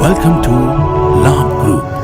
Welcome to Labh Group.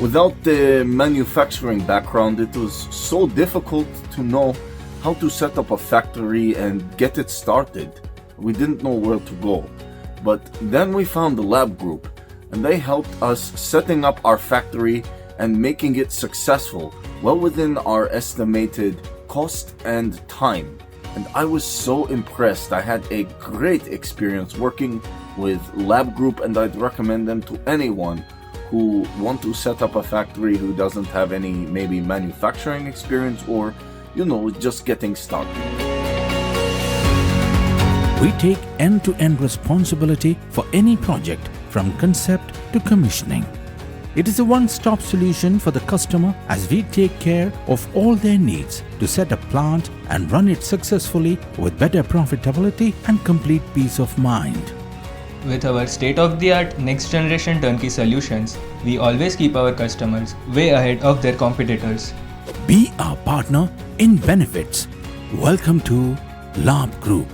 Without the manufacturing background, it was so difficult to know how to set up a factory and get it started. We didn't know where to go. But then we found the Labh Group, and they helped us setting up our factory and making it successful, well within our estimated cost and time. And I was so impressed. I had a great experience working with Labh Group, and I'd recommend them to anyone who want to set up a factory who doesn't have any maybe manufacturing experience or, just getting started. We take end-to-end responsibility for any project from concept to commissioning. It is a one-stop solution for the customer as we take care of all their needs to set a plant and run it successfully with better profitability and complete peace of mind. With our state-of-the-art next-generation turnkey solutions, we always keep our customers way ahead of their competitors. Be our partner in benefits. Welcome to Labh Group.